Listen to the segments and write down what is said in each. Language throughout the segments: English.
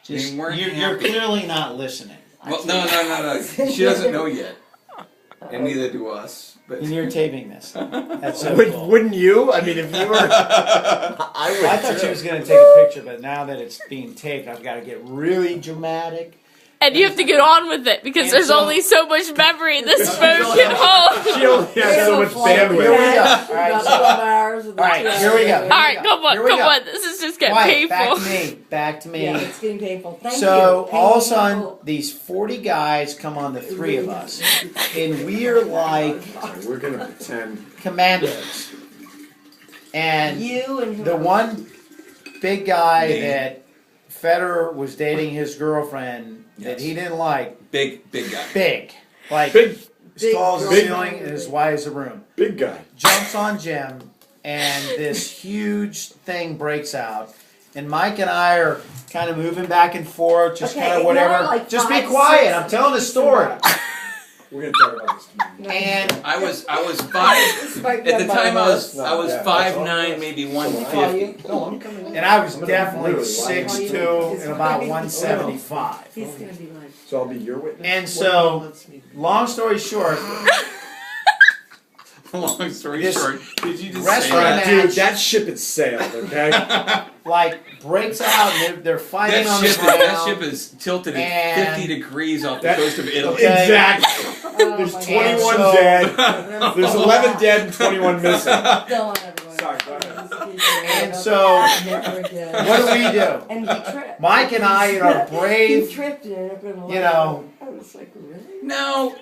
Just, weren't you're clearly not listening. Well, no. She doesn't know yet, and neither do us. But And you're taping this. That's so cool. Wouldn't you? I mean, if you were... I thought she was going to take a picture, but now that it's being taped, I've got to get really dramatic. And you have to get on with it because there's only so much memory this phone can hold. She only has so much bandwidth. Here we go. All About 12 hours. All right, here we go. All right, come on. This is just getting Quiet, painful. Back to me. Yeah, it's getting painful. Thank you. So all of a sudden, these 40 guys come on the three of us, and we're like We're going to pretend. commandos. And You and the her. one big guy that Federer was dating his girlfriend that he didn't like. big guy. Big. Like, Big as tall as the big- ceiling and as wide as the room. Big guy. Jumps on Jim, and this huge thing breaks out. And Mike and I are kind of moving back and forth, just Okay, kind of ignore, whatever. like, Just be 5, quiet. 6 I'm telling the story. We're going to talk about this tomorrow. And I was 5 at the time. I was 5'9", maybe 150. No, I'm coming in. and I was definitely 6'2" and about 175. He's going to be like, So I'll be your witness? And so, long story short, Long story This short, did you just restaurant say match- that? Dude, that ship has sailed, okay? like, breaks out and they're fighting on the That ship ground. is tilted at And 50 degrees off the That- coast of Italy. Okay. Exactly. oh There's my 21 God. dead. God. There's 11 dead and 21 missing. Go on, everyone. Sorry, go ahead. And so, Never again. what do we do? And he tripped. Mike and I are He brave. tripped and ended up in a You know. I was like, really? No.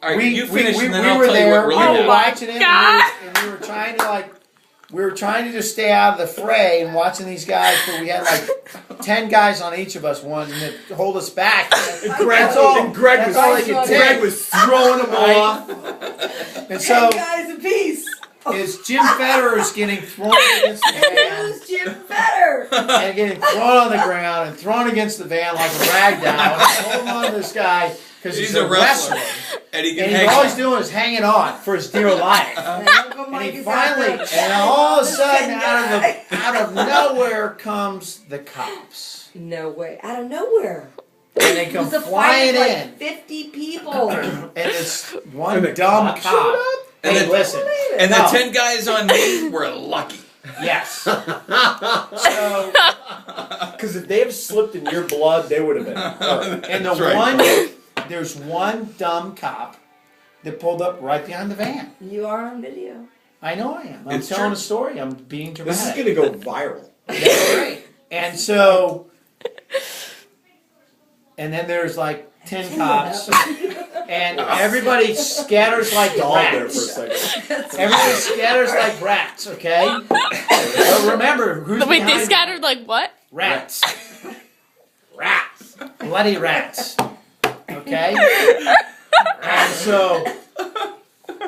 All right, We you finish we and then we I'll were tell you there. what We really were happened. watching it, God. and we were trying to we were trying to just stay out of the fray and watching these guys. But we had like 10 guys on each of us, wanting to hold us back. And Greg, That's all they could Greg take. was throwing them off. And 10 so, guys apiece. is Jim Federer's getting thrown against the And van who's Jim Fetter? and getting thrown on the ground and thrown against the van like a rag doll. And holding on to this guy because he's a wrestler. And he can And hang all he's on. doing is hanging on for his dear life. And Uncle And Mike he is out finally, there. and all of a sudden, Guy. out of nowhere comes the cops, No way. Out of nowhere. and they It come was a flying fight of in, like 50 people. and it's one And the dumb cops cop. showed up? And Hey, then- listen, And No. the 10 guys on me were lucky. yes. So, Because if they have slipped in your blood, they would have been hurt. and the That's right. there's one dumb cop that pulled up right behind the van. You are on video. I know I am. I'm It's telling true. a story. I'm being dramatic. This is going to go viral. That's right. And so, and then there's like 10 cops, and everybody scatters like Stalled there for a rats. second. Everybody scatters like rats, okay? But remember, who's Wait, they behind scattered like what? rats. Rats. Bloody rats. Okay? And so,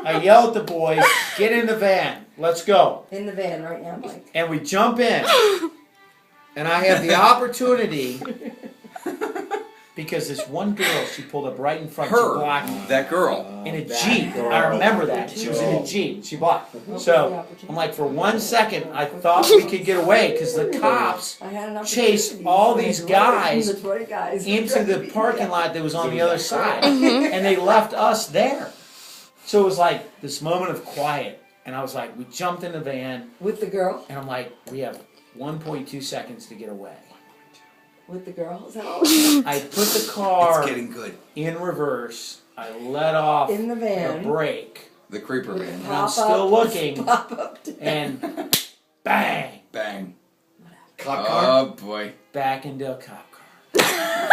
I yell at the boys, get in the van, let's go. In the van right now, Mike. And we jump in, and I have the opportunity, because this one girl, she pulled up right in front, she Her, blocked me. that girl. In a That Jeep. girl. I remember that. She was in a Jeep. She blocked. So, I'm like, for 1 second, I thought we could get away, because the cops I had an chased opportunity. all these guys The 20 guys into the parking lot that was on the other side. And they left us there. So it was like this moment of quiet. And I was like, we jumped in the van, With the girl? and I'm like, we have 1.2 seconds to get away. With the girl? Is that all? In I put the car It's getting good. in reverse. I let off the the van. brake. The creeper With van. And I'm still looking, Pop up to and bang, Bang. Cop car? Oh boy. back into a cop car.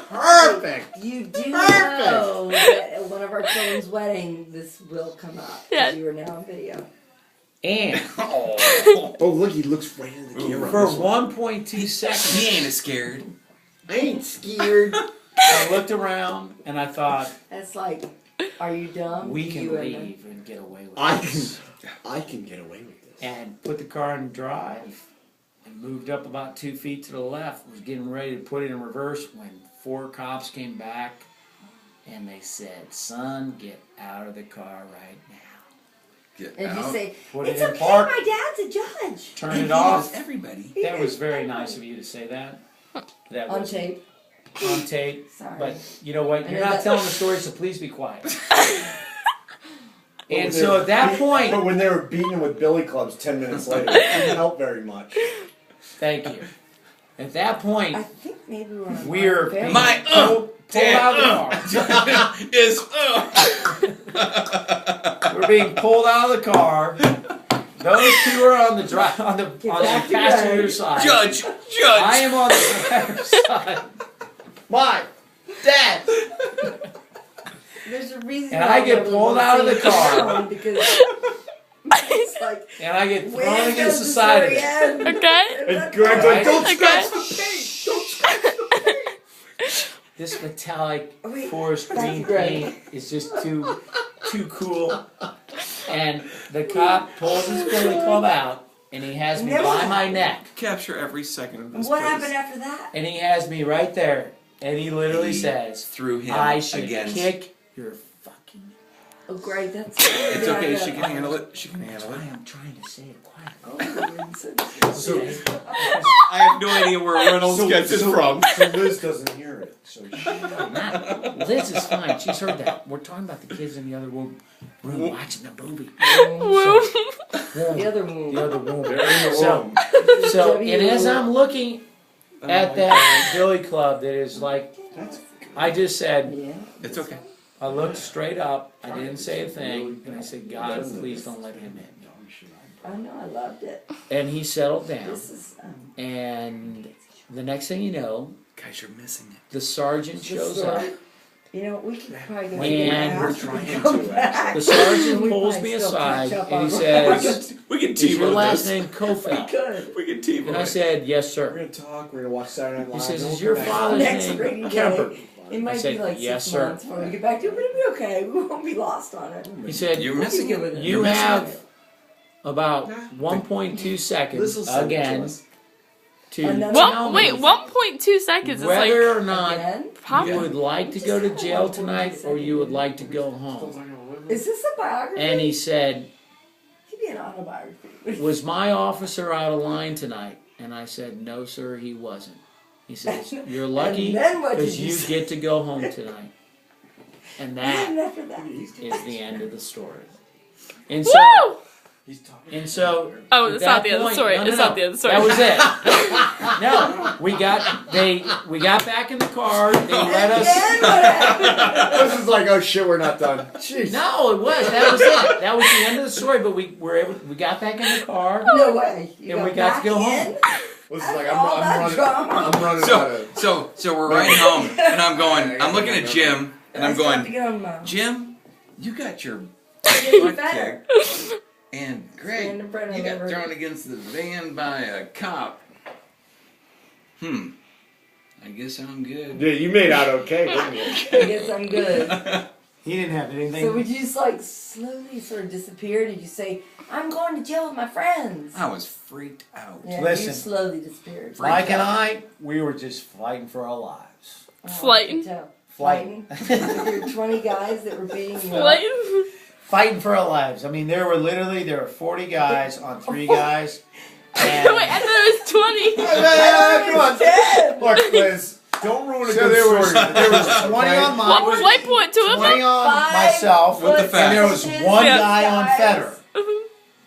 Perfect. You do know that at one of our children's wedding, this will come up. Yeah. Because you are now on video. And Oh. Oh, look, he looks right into the camera. for 1.2 seconds, He ain't scared. I ain't scared. I looked around and I thought, That's like, are you dumb? we can You and leave and get away with I this. can get away with this. And put the car in drive and moved up about 2 feet to the left. Was getting ready to put it in reverse when 4 cops came back and they said, son, get out of the car right now. Get And you out. say, Put it's it in okay, park. my dad's a judge. Turn it off. Everybody. That was very nice of you to say that. That On was tape. on tape. Sorry. But you know what? You're know not that- telling the story, so please be quiet. And so at that point, But when they were beating him with billy clubs 10 minutes later, it didn't help very much. thank you. At that point, I think maybe we're we're very- My pulled out of the car. is We're being pulled out of the car. Those two are on the on the back to passenger right. side. Judge. I am on the driver's side. Why? Dad! There's a reason. And why I get really pulled wanna out of say the car. down Because it's like, And I get where thrown against does the the side of story it. end? Okay. And Greg's like, don't Okay. scratch the paint! Don't scratch the paint! This metallic Wait, forest that's green great. paint is just too cool. And the cop pulls his billy club out, and he has me by my neck. Capture every second of this. What please. happened after that? And he has me right there. And he literally says, Threw him I should against. kick your fucking... Oh, great. That's. It's okay. She can handle it. She can handle it. I am trying to say it quietly. So, I have no idea where Reynolds gets it from. So Liz doesn't hear it. So she, Liz is fine. She's heard that. We're talking about the kids in the other room watching the movie. Woo. The other room. The other room. they're in the So- room. So, and as I'm looking at that billy club that is like, I just said, Yeah. It's okay. I looked straight up, I didn't say a thing, and I said, God, please don't let him hit me. I know. I loved it. And he settled down, This is. and the next thing you know, Guys, you're missing it. the sergeant shows up. You know, we could probably go And we're back trying and come to, back. The sergeant We pulls probably me still aside, catch up and he on says, We can is team your on last this. name We Kofeld? could. We can team And on I it. said, yes, We're sir. gonna talk, we're gonna watch Saturday Night Live. He says, then is we'll your come back. father's Next name rainy Kemper? day. It might said, be like yes, 6 sir. months before we get back to it, but it'll be okay. We won't be lost on it. He said, You're We'll be missing good it. with it. you You're missing have it. about 1.2 Liz will seconds send it to again us. to Another- tell Well, me wait, 1.2 seconds is like. whether or not Again? Pop- you would like to go to jail tonight or you would like to go home. Is this a biography? And he said, Could be an autobiography. was my officer out of line tonight? And I said, no, sir, he wasn't. He says, you're lucky And then what did because you you say? get to go home tonight. And And that after that. is the end of the story. And so, Woo! He's talking. and so. Oh, at it's not that the end of the point- story. no, It's no, not no. the end of the story. That was it. No, we got back in the car. They let And us. then what happened? This is like, oh shit, we're not done. Jeez. No, it was. That was it. That was the end of the story. But we were able. We got back in the car. No way. You And we got to go back home. in? This is like, All that running. drama. I'm running out of. So we're riding home, and I'm going. I'm looking at Jim, and I'm I still have to going. get on my- Jim, you got your Getting butt better. kicked, and Greg, Stand in front of you got everybody. thrown against the van by a cop. I guess I'm good. Yeah, you made out okay, didn't you? I guess I'm good. He didn't have anything. So would you just like slowly sort of disappear? Did you say, I'm going to jail with my friends? I was freaked out. Yeah, Listen. you slowly disappeared. Mike and I, we were just fighting for our lives. Oh, Flighting. I can tell. Fighting. With your 20 guys that were beating you up. What? Fighting for our lives. I mean, there were 40 guys on 3 guys. Wait, And I thought it was 20. Come on. 10. Look, Liz, don't ruin a so good there was story. 20 on What mine, was point to 20 it? on myself, With the and facts. there was one Yeah. guy on Federer.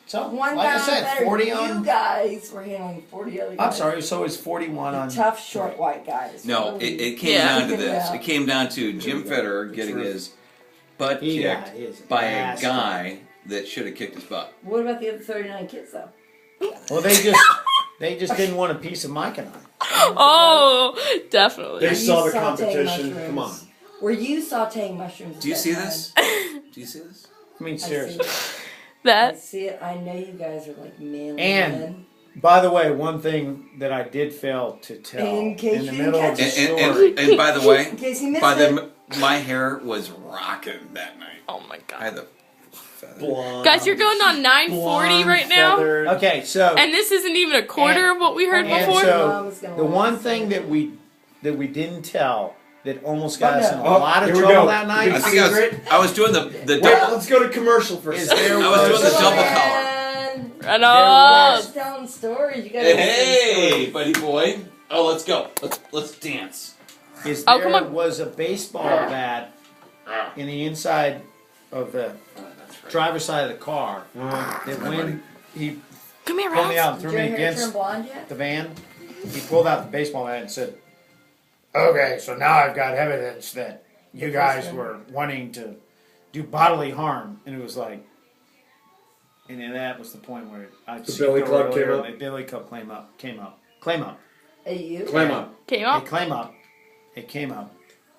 So, One like guy I said, better. 40 You on. guys were handling 40 other guys. I'm sorry, so it's 41 on. Tough, short, white guys. No, Really. it came Yeah. down to this. Yeah. It came down to Jim Federer getting his butt He got kicked his by ass a guy that should have kicked his butt. What about the other 39 kids, though? Well, they just didn't want a piece of Mike and I. Oh, definitely. They saw the sauteing competition. mushrooms? Come on. Were you sauteing mushrooms? Do you at see that this? time? Do you see this? I mean, I see seriously. it. I That. see it. I know you guys are like manly And- men. By the way, one thing that I did fail to tell In case the you middle of didn't the catch And, story. and by the way, In case you missed by it. the my hair was rocking that night. Oh my I had god. the feather. Blonde. Guys, you're going on 9:40 right now, feathered. Okay, so and this isn't even a quarter of what we heard and before. so Mom was gonna the laugh. one thing that we didn't tell that almost got us in a Oh, lot of here we trouble go. that night I think I was doing the Wait, double. let's go to commercial for a is second. there I was doing the was double collar. And Right There on. was- telling stories. You gotta Hey, listen to hey, buddy boy. Oh, let's go. Let's dance. is Oh, there come on. was a baseball bat in the inside of the driver's side of the car that when he Come here, pulled me Ralph. out and threw Did your me hair against turn blonde yet? the van, he pulled out the baseball bat and said, "Okay, so now I've got evidence that you guys were wanting to do bodily harm," and it was like, and then that was the point where The Billy Club came up? The Billy Club came up. Hey, you? Climb up. Came It up. came up,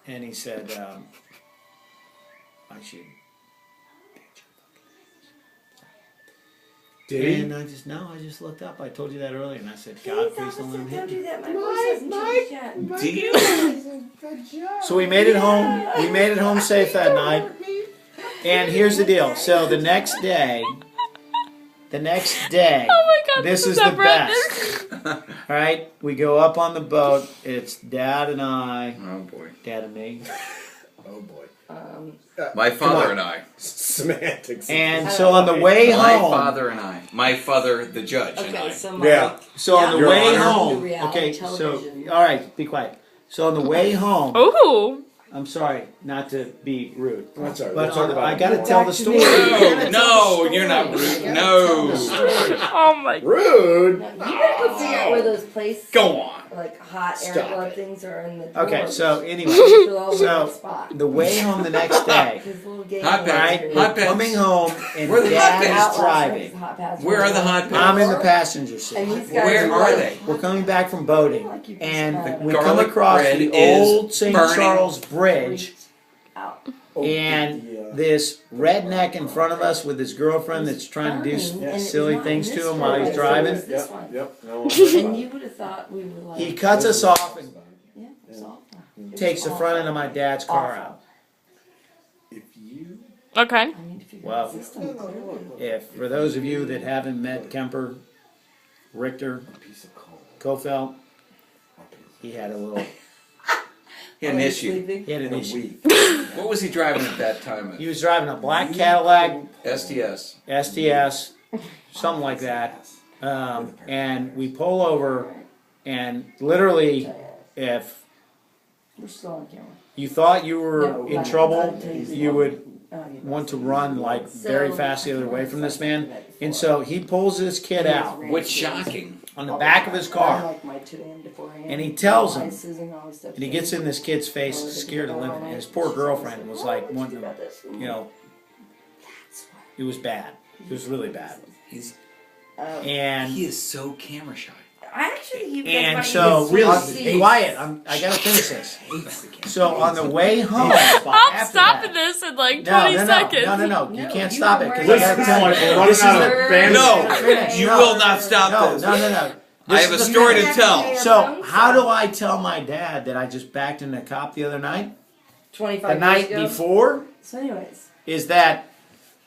and he said, "I should." Did he? And I just looked up. I told you that earlier, and I said, Please, "God, please don't officer, let him don't hit me." do that. My voice hasn't changed yet. Do you? So we made it home. We made it home safe that night. And here's the deal. So the next day, Oh my God, this is so the best. All right, we go up on the boat. It's Dad and I, Oh boy. Dad and me, Oh boy. My father on. and I. Semantics. and so on the way My home. father and I. My father, the judge, and I. Okay, so my, Yeah. So on the Your way Honor. home. Reality Okay, so television. all right, be quiet. So on the way home, Ooh. I'm sorry not to be rude, That's all right. but We'll talk about I it got to more. tell the Back to story. me. No, you're not rude. No. Oh my. Rude. You better go figure out where those places, Go on. like hot air Stop glove it. things are in the drawers. Okay, so anyway, They're all in so one spot. the way home the next day. His little game Hot board pads. is- Hot pads. Coming home and Where are the hot Dad pads? is Out last night, driving. his hot pads Where were are the on hot the pads? I'm in the floor. passenger And seat. these guys Where are like, they? We're coming back from boating, Like you just and kinda we come Garlic across bread the is old St. burning. Charles Bridge, freaked out. Oh, and yeah. this redneck in front of us with his girlfriend that's trying to do Burning, and it was silly not things in to this him while he's one, driving. it was this Yep. one. Yep. No, And you would have thought we were like, He cuts us off and yeah, it was awful. It was takes the front end of my dad's car awful. out. If you. Okay. I need to figure Well, out the system clearly. If for those of you that haven't met Kemper, Richter, A piece of coal. Kofeld, he had a little, He had an Are you issue. sleeping? he had In an a issue. week. What was he driving at that time? He was driving a black Cadillac STS. STS, something like that. And we pull over, and literally, if We're still on camera. you thought you were No, in right. trouble, I'll tell you you would Oh, you want to run like very So, fast the other way from this man. before. And so he pulls this kid out What's shocking? on the back of his I car, like my 2 a.m. to 4 a.m. and he tells him, Susan always steps and he gets in this kid's face, scared to limit. And his poor girlfriend was like wanting to, you know, it was bad. It was really bad. He's And he is so camera shy. I actually you guys and might so even really see- quiet. I gotta finish this. Hates the camera. So on the way home, I'm after stopping that- this in like No, 20 no, seconds. no, you No, can't you stop are it because wearing I gotta a tell you. We're running This is out the of bandwidth. No, you No. will not stop no, this. no. I This have a is the story to finish. tell. So how do I tell my dad that I just backed into a cop the other night? 25 The night years ago. before So anyways, is that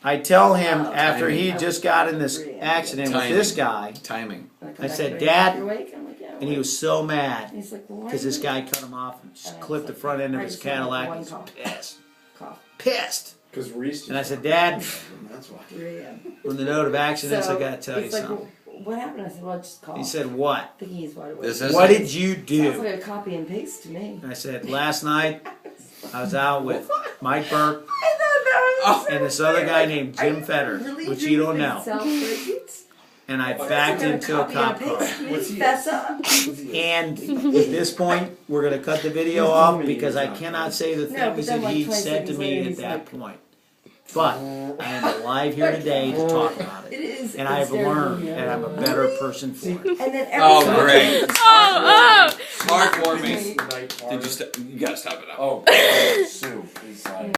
I tell him Oh, after he timing. just got in this accident with Timing. this guy, Timing. when come I back said, to me, "Dad," "You're awake?" I'm like, "Yeah, I'm and he awake." was so mad He's like, well, why because this are guy cut him off and just And I clipped was the front end of I his just had, like, Cadillac. one He was cough. pissed, cough pissed. Because Reese. And I said, "Dad, That's why. 3 a.m. on the note of accidents, I gotta tell you he's like, something." well, what happened? I said, well, I just called. He said, "What? thinking he's wide awake. This is What did you Sounds do?" like a copy and paste to me. And I said, "Last night I was out with Mike Burke I thought that was and this other guy named Jim Fetter, really which you don't dreaming know, Excel spreadsheets? and I Sounds backed like into a copy cop and car." paste to me. What's he? Fess up. And at this point, we're going to cut the video off because I cannot say the No, but things then, that like, he 20 said to seconds me later, at he's that like- point. But I am alive here today to talk about It it. is. And I have learned that I'm a better person for it. And then every Oh, time- great. Oh, Heartwarming. Night Did you stop? You gotta stop it now. Oh, Sue is like.